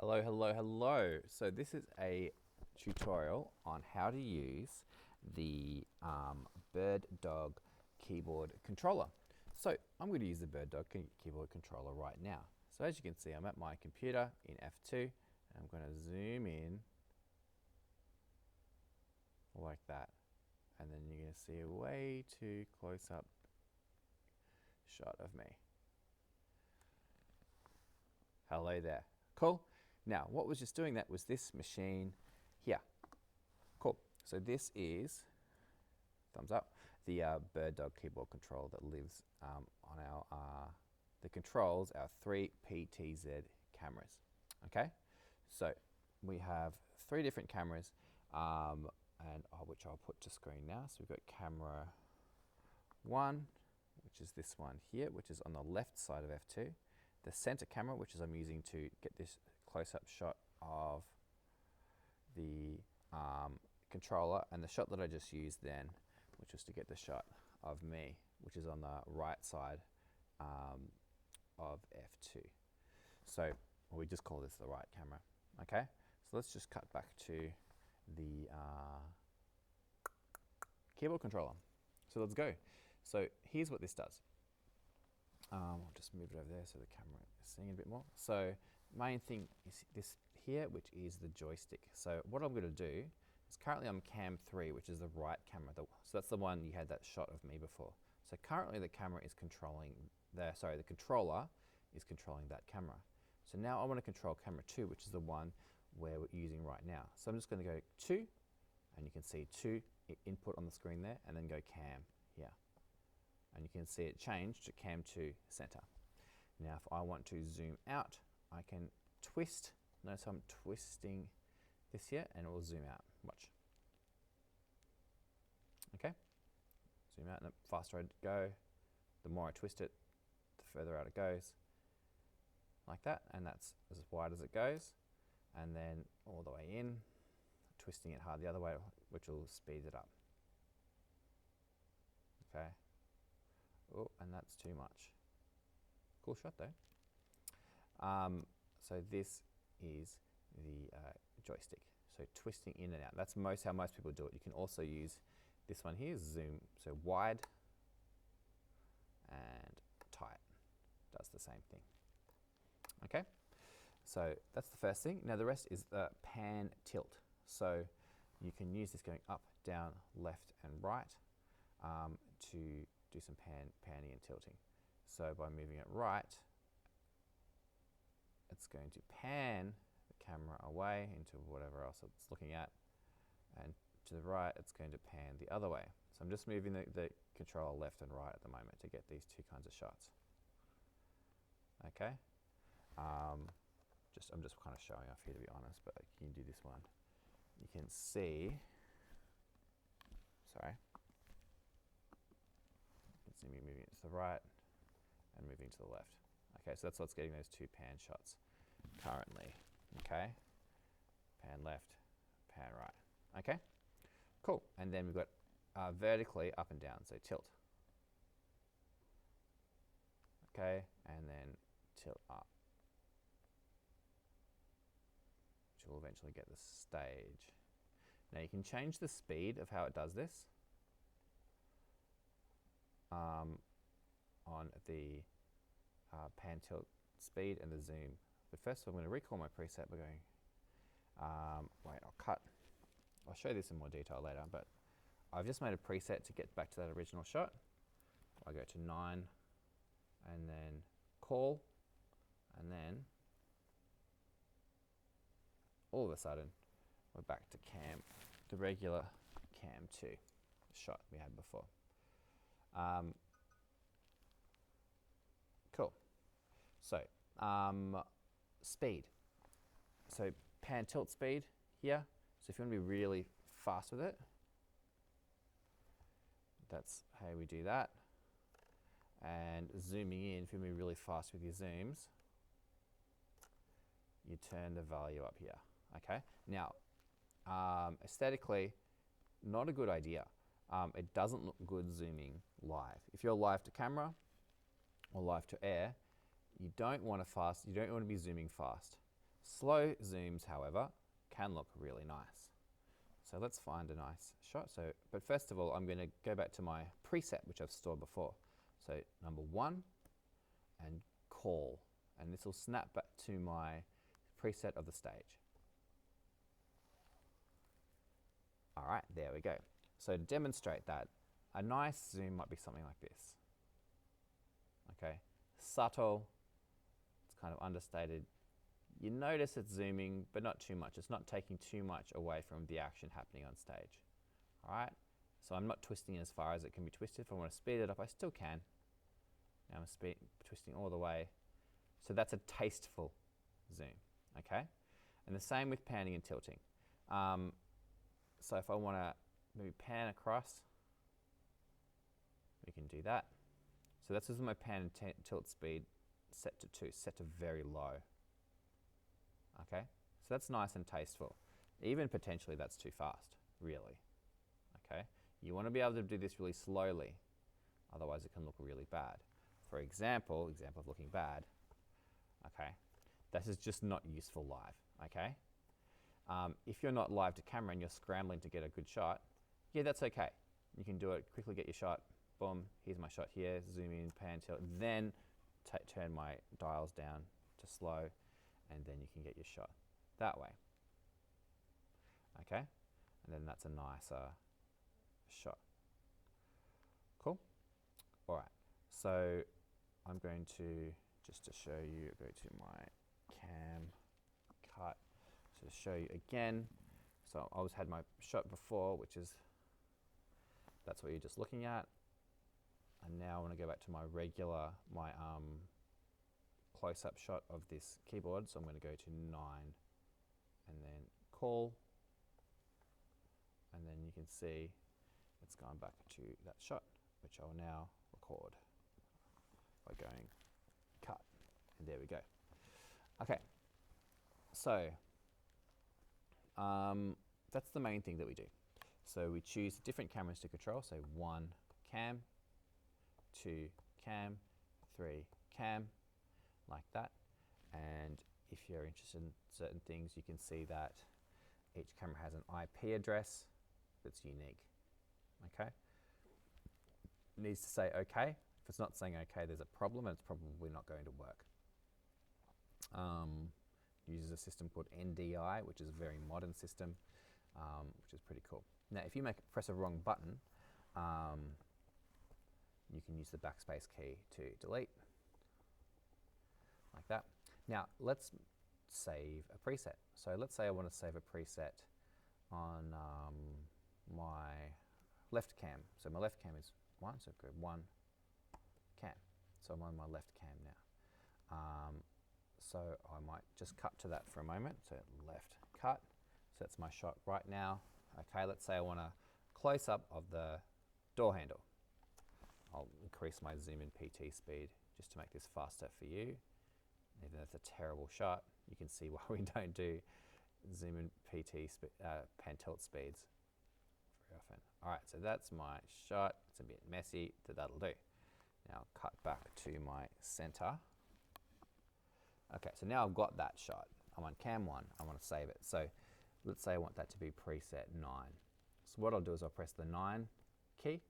Hello, hello, hello. So this is a tutorial on how to use the Birddog Keyboard Controller. So I'm going to use the Birddog Keyboard Controller right now. So as you can see, I'm at my computer in F2, and I'm going to zoom in like that. And then you're going to see a way too close up shot of me. Hello there. Cool. Now, what was just doing that was this machine here. Cool. So this is, thumbs up, the Birddog keyboard controller that lives on our, that controls our 3 PTZ cameras. Okay. So we have 3 different cameras, which I'll put to screen now. So we've got camera 1, which is this one here, which is on the left side of F2. The center camera, which is I'm using to get this close-up shot of the controller, and the shot that I just used then, which was to get the shot of me, which is on the right side of F2. So we just call this the right camera. Okay, so let's just cut back to the keyboard controller. So let's go. So here's what this does. I'll just move it over there so the camera is seeing it a bit more. So main thing is this here, which is the joystick. So what I'm going to do is currently I'm cam 3, which is the right camera. So that's the one you had that shot of me before. So currently the camera is controlling the controller is controlling that camera. So now I want to control camera 2, which is the one we're using right now. So I'm just going to go 2, and you can see 2 input on the screen there, and then go cam here. And you can see it change to cam 2 center. Now if I want to zoom out, I can twist. Notice I'm twisting this here and it will zoom out. Watch. Okay. Zoom out, and the faster I go, the more I twist it, the further out it goes. Like that, and that's as wide as it goes. And then all the way in, twisting it hard the other way, which will speed it up. Okay. Oh, and that's too much. Cool shot though. So this is the joystick. So twisting in and out. That's how most people do it. You can also use this one here, zoom. So wide and tight. Does the same thing. Okay. So that's the first thing. Now the rest is the pan tilt. So you can use this going up, down, left, and right to do some panning and tilting. So by moving it right, it's going to pan the camera away into whatever else it's looking at, and to the right it's going to pan the other way. So I'm just moving the controller left and right at the moment to get these 2 kinds of shots. Okay, I'm just kind of showing off here, to be honest, but you can do this one. You can see, sorry, you can see me moving it to the right and moving to the left. Okay, so that's what's getting those 2 pan shots currently. Okay, pan left, pan right. Okay, cool. And then we've got vertically up and down, so tilt. Okay, and then tilt up, which will eventually get the stage. Now you can change the speed of how it does this on the pan tilt speed and the zoom. But first I'm going to recall my preset by going, wait, I'll show this in more detail later, but I've just made a preset to get back to that original shot. I go to 9 and then call, and then all of a sudden we're back to the regular cam 2 shot we had before. Cool. So speed. So pan tilt speed here. So if you want to be really fast with it, that's how we do that. And zooming in, if you want to be really fast with your zooms, you turn the value up here. Okay. Now, aesthetically, not a good idea. It doesn't look good zooming live. If you're live to camera or live to air, you don't want to be zooming fast. Slow zooms, however, can look really nice. So let's find a nice shot. But first of all, I'm going to go back to my preset, which I've stored before. So number 1 and call, and this will snap back to my preset of the stage. All right, there we go. So to demonstrate that, a nice zoom might be something like this. Okay, subtle, it's kind of understated. You notice it's zooming, but not too much. It's not taking too much away from the action happening on stage. All right, so I'm not twisting as far as it can be twisted. If I want to speed it up, I still can. Now I'm twisting all the way. So that's a tasteful zoom, okay? And the same with panning and tilting. So if I want to maybe pan across, we can do that. So this is my pan and tilt speed set to 2, set to very low. Okay, so that's nice and tasteful. Even potentially that's too fast, really. Okay, you want to be able to do this really slowly, otherwise it can look really bad. For example of looking bad, okay, this is just not useful live, okay? If you're not live to camera and you're scrambling to get a good shot, yeah, that's okay. You can do it, quickly get your shot, boom, here's my shot here, zoom in, pan, tilt, then turn my dials down to slow, and then you can get your shot that way. Okay, and then that's a nicer shot. Cool. All right, so I'm going to, just to show you, go to my cam cut, so to show you again. So I always had my shot before, which is, that's what you're just looking at. And now I want to go back to my regular, my close-up shot of this keyboard. So I'm going to go to 9 and then call. And then you can see it's gone back to that shot, which I'll now record by going cut. And there we go. Okay, so that's the main thing that we do. So we choose different cameras to control. So 1 cam, 2 cam, 3 cam, like that. And if you're interested in certain things, you can see that each camera has an IP address that's unique. Okay, it needs to say OK. If it's not saying OK, there's a problem, and it's probably not going to work. Uses a system called NDI, which is a very modern system, which is pretty cool. Now, if you press a wrong button, you can use the backspace key to delete, like that. Now, let's save a preset. So let's say I want to save a preset on my left cam. So my left cam is 1, so go 1 cam. So I'm on my left cam now. So I might just cut to that for a moment. So left cut. So that's my shot right now. Okay, let's say I want a close-up of the door handle. I'll increase my zoom in PT speed just to make this faster for you. Even though it's a terrible shot, you can see why we don't do zoom in PT pan tilt speeds very often. All right, so that's my shot. It's a bit messy, so that'll do. Now cut back to my center. Okay, so now I've got that shot. I'm on cam 1, I want to save it. So let's say I want that to be preset 9. So what I'll do is I'll press the 9 key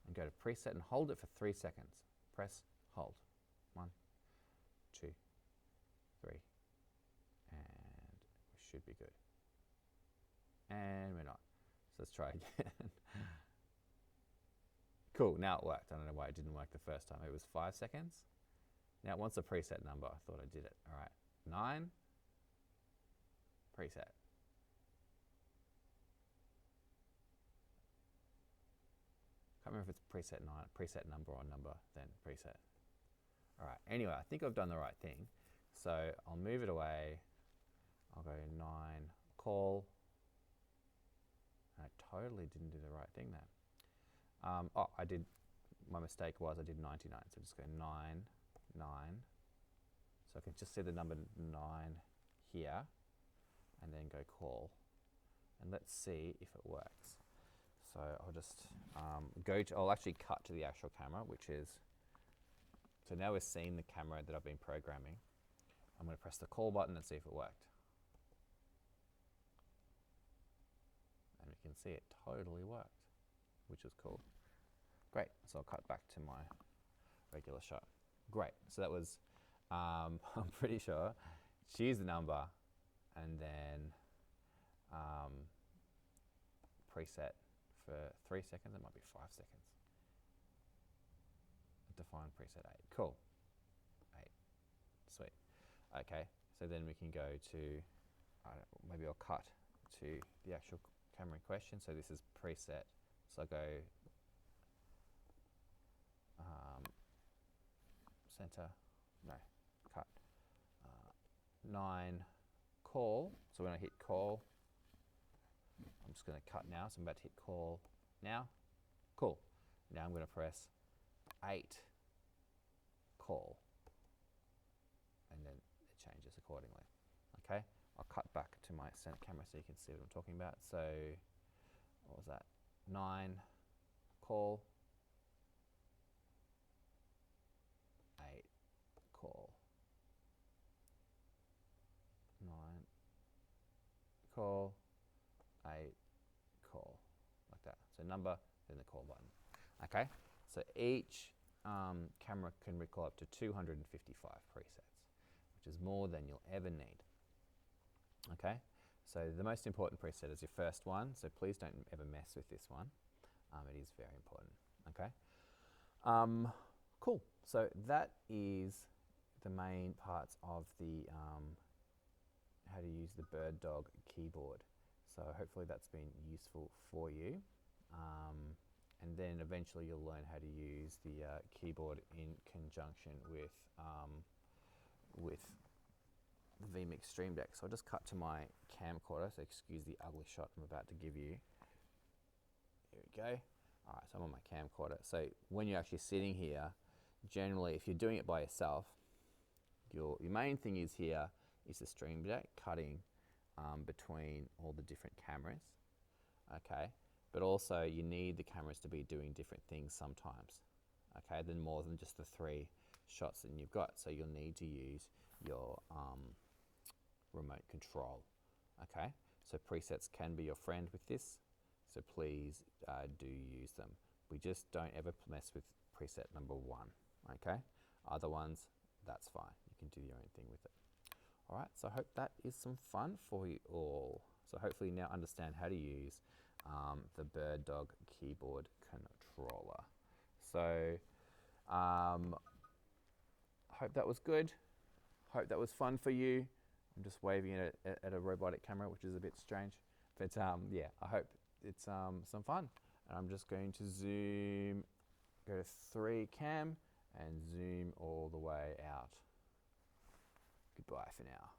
and go to preset and hold it for 3 seconds. Press, hold. 1, 2, 3, and we should be good. And we're not. So let's try again. Cool, now it worked. I don't know why it didn't work the first time. It was 5 seconds. Now it wants a preset number. I thought I did it. All right, 9, preset. Can't remember if it's preset 9, preset number or number, then preset. All right, anyway, I think I've done the right thing. So I'll move it away. I'll go 9, call. I totally didn't do the right thing there. Oh, I did, my mistake was I did 99. So just go 9, 9. So I can just see the number 9 here and then go call. And let's see if it works. So I'll just I'll actually cut to the actual camera, which is, so now we're seeing the camera that I've been programming. I'm going to press the call button and see if it worked. see it totally worked, which is cool. Great, so I'll cut back to my regular shot. Great, so that was, I'm pretty sure, choose the number and then preset for 3 seconds, it might be 5 seconds. Define preset 8, cool, 8, sweet. Okay, so then we can go to, maybe I'll cut to the actual camera in question. So this is preset, so I go center, no, cut, 9, call. So when I hit call, I'm just going to cut now, so I'm about to hit call now, cool. Now I'm going to press 8, call, and then it changes accordingly. Okay, I'll cut back to my center camera so you can see what I'm talking about. So what was that? 9, call, 8, call, 9, call, 8, call, like that. So number, then the call button. Okay, so each camera can record up to 255 presets, which is more than you'll ever need. Okay, so the most important preset is your first one, so please don't ever mess with this one. It is very important. Okay, cool. So that is the main parts of the how to use the Birddog keyboard. So hopefully that's been useful for you. And then eventually you'll learn how to use the keyboard in conjunction with the vMix Stream Deck. So I'll just cut to my camcorder, so excuse the ugly shot I'm about to give you. Here we go. All right, so I'm on my camcorder. So when you're actually sitting here, generally if you're doing it by yourself, your main thing is here is the Stream Deck cutting between all the different cameras, okay? But also you need the cameras to be doing different things sometimes, okay? Then more than just the 3 shots that you've got. So you'll need to use your remote control, okay? So presets can be your friend with this, so please do use them. We just don't ever mess with preset number 1, okay? Other ones, that's fine. You can do your own thing with it. All right, so I hope that is some fun for you all. So hopefully you now understand how to use the Birddog keyboard controller. So hope that was good. Hope that was fun for you. I'm just waving it at a robotic camera, which is a bit strange. But yeah, I hope it's some fun. And I'm just going to zoom, go to 3 cam and zoom all the way out. Goodbye for now.